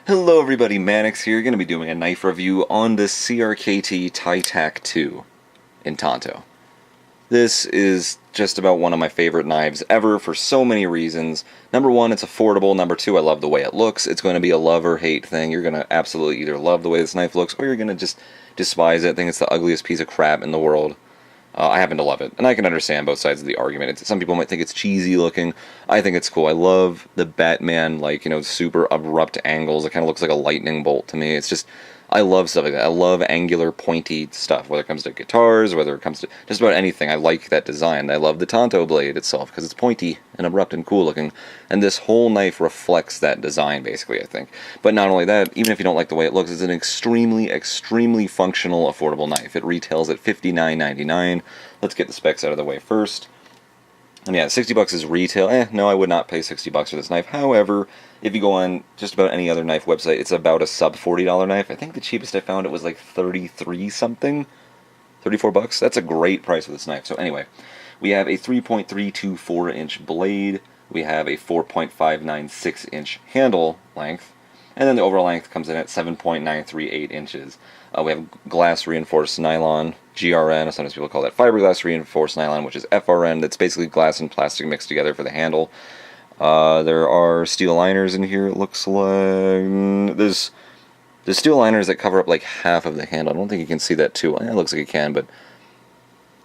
Hello everybody, Mannix here, going to be doing a knife review on the CRKT Tighe Tac 2 in Tonto. This is just about one of my favorite knives ever for so many reasons. Number one, it's affordable. Number two, I love the way it looks. It's going to be a love or hate thing. You're going to absolutely either love the way this knife looks or you're going to just despise it, think it's the ugliest piece of crap in the world. I happen to love it, and I can understand both sides of the argument. Some people might think it's cheesy looking. I think it's cool. I love the Batman, super abrupt angles. It kind of looks like a lightning bolt to me. It's just, I love stuff like that. I love angular, pointy stuff, whether it comes to guitars, whether it comes to just about anything. I like that design. I love the Tonto blade itself, because it's pointy and abrupt and cool looking, and this whole knife reflects that design, basically, I think. But not only that, even if you don't like the way it looks, it's an extremely, extremely functional, affordable knife. It retails at $59.99. Let's get the specs out of the way first. And yeah, 60 bucks is retail. No, I would not pay 60 bucks for this knife. However, if you go on just about any other knife website, it's about a sub $40 knife. I think the cheapest I found it was like 33 something. 34 bucks. That's a great price for this knife. So anyway, we have a 3.324 inch blade. We have a 4.596 inch handle length. And then the overall length comes in at 7.938 inches. We have glass reinforced nylon, GRN, sometimes people call that fiberglass reinforced nylon, which is FRN. That's basically glass and plastic mixed together for the handle. There are steel liners in here, it looks like. There's steel liners that cover up like half of the handle. I don't think you can see that too. It looks like you can, but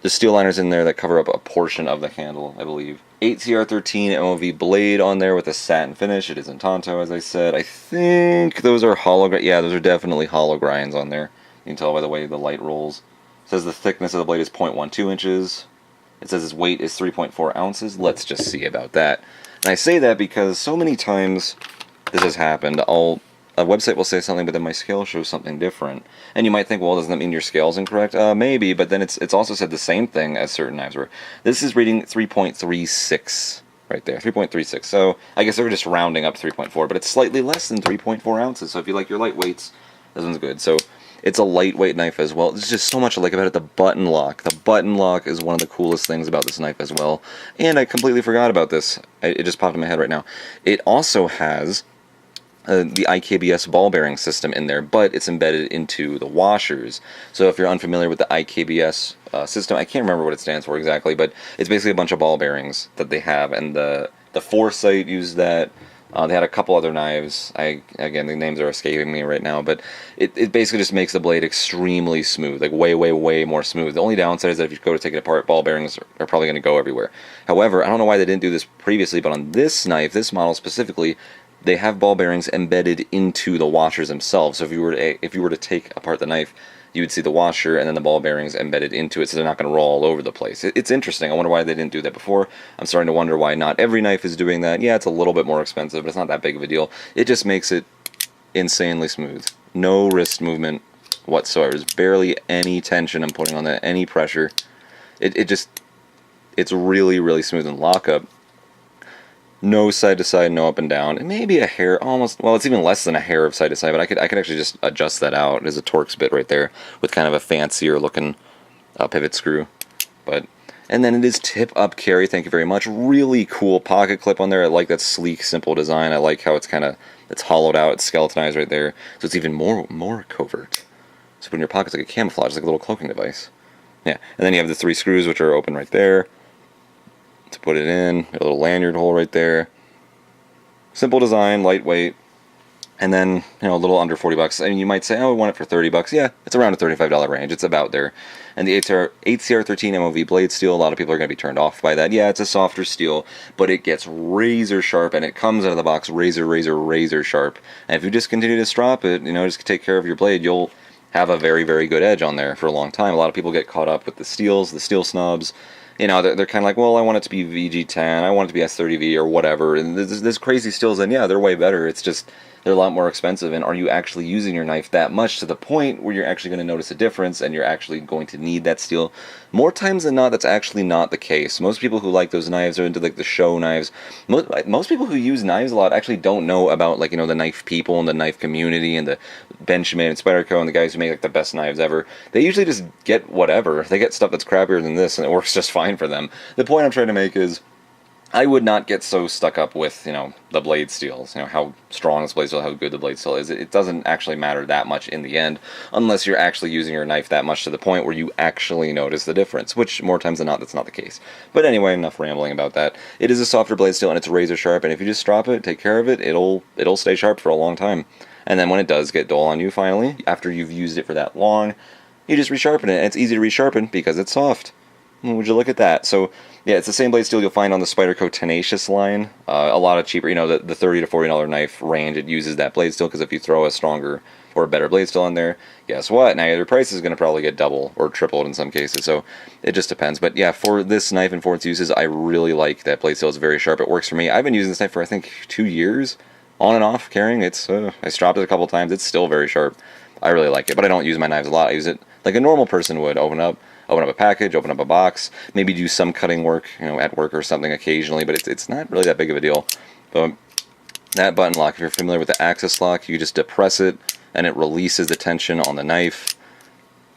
there's steel liners in there that cover up a portion of the handle, I believe. 8CR13 MOV blade on there with a satin finish. It is in Tonto, as I said. I think those are hollow. Yeah, those are definitely hollow grinds on there. You can tell by the way the light rolls. It says the thickness of the blade is 0.12 inches. It says its weight is 3.4 ounces. Let's just see about that. And I say that because so many times this has happened. A website will say something, but then my scale shows something different. And you might think, well, doesn't that mean your scale's incorrect? Maybe, but then it's also said the same thing as certain knives were. This is reading 3.36 right there, 3.36. So I guess they were just rounding up 3.4, but it's slightly less than 3.4 ounces. So if you like your lightweights, this one's good. So it's a lightweight knife as well. There's just so much I like about it. The button lock. The button lock is one of the coolest things about this knife as well. And I completely forgot about this. It just popped in my head right now. It also has the IKBS ball bearing system in there, but it's embedded into the washers. So if you're unfamiliar with the IKBS system, I can't remember what it stands for exactly, but it's basically a bunch of ball bearings that they have, and the Foresight used that. They had a couple other knives. Again, the names are escaping me right now, but it basically just makes the blade extremely smooth, like way, way, way more smooth. The only downside is that if you go to take it apart, ball bearings are probably going to go everywhere. However, I don't know why they didn't do this previously, but on this knife, this model specifically, they have ball bearings embedded into the washers themselves. So if you were to take apart the knife, you would see the washer and then the ball bearings embedded into it, so they're not going to roll all over the place. It's interesting. I wonder why they didn't do that before. I'm starting to wonder why not every knife is doing that. Yeah, it's a little bit more expensive, but it's not that big of a deal. It just makes it insanely smooth. No wrist movement whatsoever. There's barely any tension I'm putting on that, any pressure. It's really, really smooth in lockup. No side to side, no up and down, and maybe a hair, almost, well, it's even less than a hair of side to side, but I could actually just adjust that out. There's a Torx bit right there with kind of a fancier looking pivot screw. And then it is tip up carry, thank you very much. Really cool pocket clip on there. I like that sleek, simple design. I like how it's hollowed out, it's skeletonized right there, so it's even more covert. So put in your pockets like a camouflage, like a little cloaking device. Yeah, and then you have the 3 screws, which are open right there to put it in, a little lanyard hole right there. Simple design, lightweight, and then, a little under 40 bucks. And you might say, oh, I want it for 30 bucks. Yeah, it's around a $35 range. It's about there. And the 8CR13 MOV blade steel, a lot of people are going to be turned off by that. Yeah, it's a softer steel, but it gets razor sharp, and it comes out of the box razor sharp. And if you just continue to strop it, just take care of your blade, you'll have a very, very good edge on there for a long time. A lot of people get caught up with the steels, the steel snubs. They're kind of like, well, I want it to be VG10, I want it to be S30V or whatever, and there's crazy steels, and yeah, they're way better. It's just, they're a lot more expensive, and are you actually using your knife that much to the point where you're actually going to notice a difference, and you're actually going to need that steel? More times than not, that's actually not the case. Most people who like those knives are into, like, the show knives. Most people who use knives a lot actually don't know about, like, the knife people and the knife community and the Benchmade and Spyderco and the guys who make, like, the best knives ever. They usually just get whatever. They get stuff that's crappier than this, and it works just fine for them. The point I'm trying to make is, I would not get so stuck up with, the blade steels, how strong this blade steel, how good the blade steel is. It doesn't actually matter that much in the end, unless you're actually using your knife that much to the point where you actually notice the difference, which more times than not, that's not the case. But anyway, enough rambling about that. It is a softer blade steel, and it's razor sharp, and if you just drop it, take care of it, it'll stay sharp for a long time. And then when it does get dull on you finally, after you've used it for that long, you just resharpen it, and it's easy to resharpen because it's soft. Would you look at that? So, yeah, it's the same blade steel you'll find on the Spyderco Tenacious line. A lot of cheaper, the $30 to $40 knife range, it uses that blade steel, because if you throw a stronger or a better blade steel in there, guess what? Now your price is going to probably get double or tripled in some cases, so it just depends. But yeah, for this knife and for its uses, I really like that blade steel. It's very sharp. It works for me. I've been using this knife for, I think, 2 years, on and off, carrying. I stropped it a couple times. It's still very sharp. I really like it, but I don't use my knives a lot. I use it like a normal person would. Open up a package, open up a box, maybe do some cutting work, at work or something occasionally, but it's not really that big of a deal. But that button lock, if you're familiar with the axis lock, you just depress it, and it releases the tension on the knife.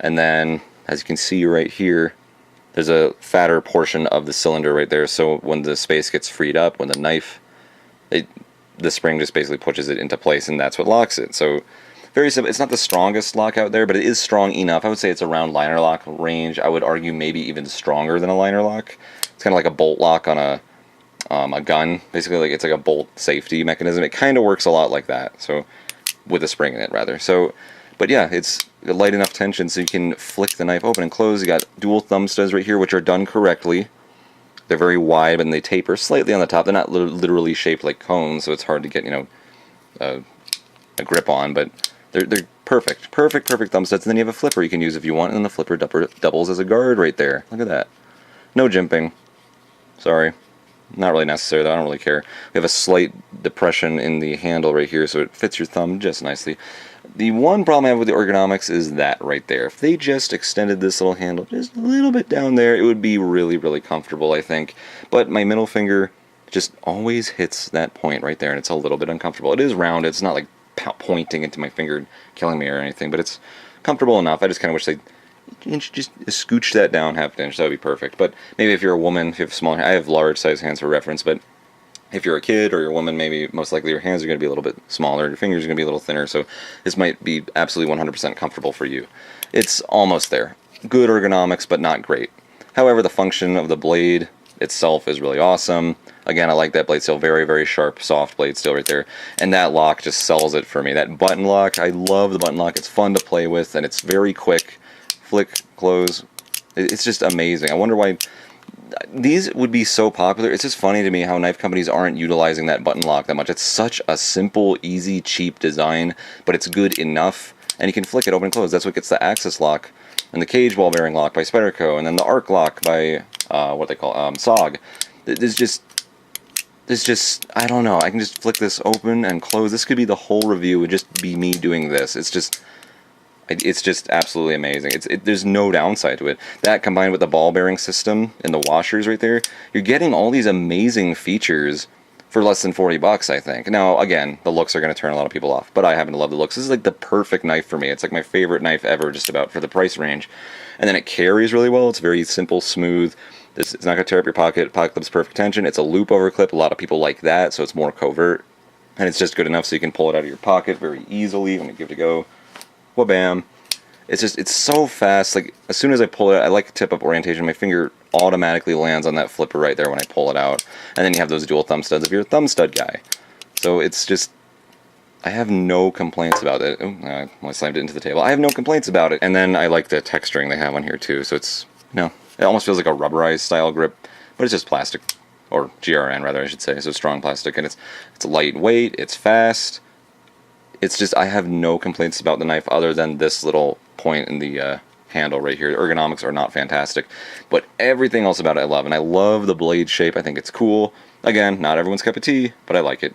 And then, as you can see right here, there's a fatter portion of the cylinder right there, so when the space gets freed up, when the knife, the spring just basically pushes it into place, and that's what locks it. So, very simple. It's not the strongest lock out there, but it is strong enough. I would say it's around liner lock range. I would argue maybe even stronger than a liner lock. It's kind of like a bolt lock on a gun. Basically, it's like a bolt safety mechanism. It kind of works a lot like that. So, with a spring in it, rather. So, but yeah, it's a light enough tension so you can flick the knife open and close. You got dual thumb studs right here, which are done correctly. They're very wide, but they taper slightly on the top. They're not literally shaped like cones, so it's hard to get, a grip on, but they're perfect thumb studs. And then you have a flipper you can use if you want, and then the flipper doubles as a guard right there. Look at that. No jimping. Sorry. Not really necessary, though. I don't really care. We have a slight depression in the handle right here, so it fits your thumb just nicely. The one problem I have with the ergonomics is that right there. If they just extended this little handle just a little bit down there, it would be really, really comfortable, I think. But my middle finger just always hits that point right there, and it's a little bit uncomfortable. It is rounded. It's not like pointing into my finger, killing me or anything, but it's comfortable enough. I just kind of wish they just scooch that down half an inch. That would be perfect. But maybe if you're a woman, if you have smaller, I have large size hands for reference, but if you're a kid or you're a woman, maybe most likely your hands are going to be a little bit smaller, your fingers are going to be a little thinner, so this might be absolutely 100% comfortable for you. It's almost there. Good ergonomics, but not great. However, the function of the blade itself is really awesome. Again, I like that blade steel. Very, very sharp, soft blade steel right there. And that lock just sells it for me. That button lock, I love the button lock. It's fun to play with, and it's very quick. Flick, close. It's just amazing. I wonder why these would be so popular. It's just funny to me how knife companies aren't utilizing that button lock that much. It's such a simple, easy, cheap design, but it's good enough. And you can flick it open and close. That's what gets the axis lock and the cage ball bearing lock by Spyderco, and then the arc lock by what they call SOG. There's just I don't know. I can just flick this open and close. This could be the whole review. It would just be me doing this. It's just absolutely amazing. There's no downside to it. That combined with the ball bearing system and the washers right there, you're getting all these amazing features for less than $40, I think. Now, again, the looks are going to turn a lot of people off, but I happen to love the looks. This is like the perfect knife for me. It's like my favorite knife ever, just about, for the price range. And then it carries really well. It's very simple, smooth. It's not going to tear up your pocket. Pocket clip's perfect tension. It's a loop over clip. A lot of people like that, so it's more covert. And it's just good enough so you can pull it out of your pocket very easily when you give it a go. Wha-bam. It's so fast. Like, as soon as I pull it out, I like tip-up orientation. My finger automatically lands on that flipper right there when I pull it out. And then you have those dual thumb studs if you're a thumb stud guy. So it's just, I have no complaints about it. Oh, I slammed it into the table. I have no complaints about it. And then I like the texturing they have on here too. So it's, it almost feels like a rubberized style grip, but it's just plastic, or GRN rather, I should say. So strong plastic, and it's lightweight, it's fast. It's just, I have no complaints about the knife other than this little point in the handle right here. Ergonomics are not fantastic, but everything else about it I love, and I love the blade shape. I think it's cool. Again, not everyone's cup of tea, but I like it.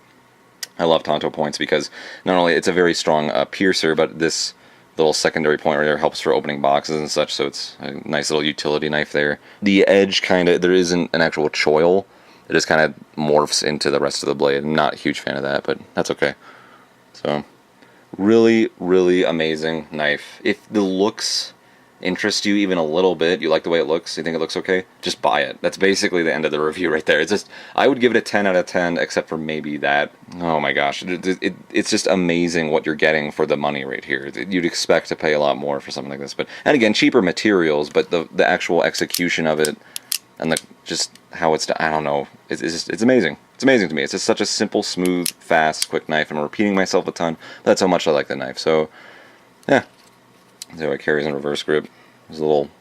I love Tonto points because not only it's a very strong piercer, but this little secondary point right there helps for opening boxes and such, so it's a nice little utility knife there. The edge there isn't an actual choil. It just kind of morphs into the rest of the blade. I'm not a huge fan of that, but that's okay. So, really, really amazing knife. If the looks interests you even a little bit, you like the way it looks, you think it looks okay, just buy it. That's basically the end of the review right there. It's just, I would give it a 10 out of 10, except for maybe that. Oh my gosh, it's just amazing what you're getting for the money right here. You'd expect to pay a lot more for something like this, but, and again, cheaper materials, but the actual execution of it, and just how it's done, I don't know, it's amazing. It's amazing to me. It's just such a simple, smooth, fast, quick knife. I'm repeating myself a ton, but that's how much I like the knife. So, yeah. See how it carries in reverse grip. There's a little,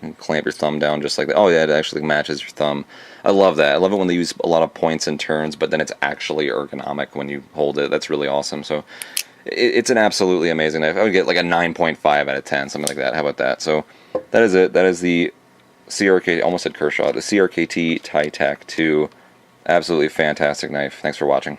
you can clamp your thumb down just like that. Oh yeah, it actually matches your thumb. I love that. I love it when they use a lot of points and turns, but then it's actually ergonomic when you hold it. That's really awesome. So, it's an absolutely amazing knife. I would get like a 9.5 out of 10, something like that. How about that? So, that is it. That is the CRKT, almost said Kershaw, the CRKT Tighe Tac 2. Absolutely fantastic knife. Thanks for watching.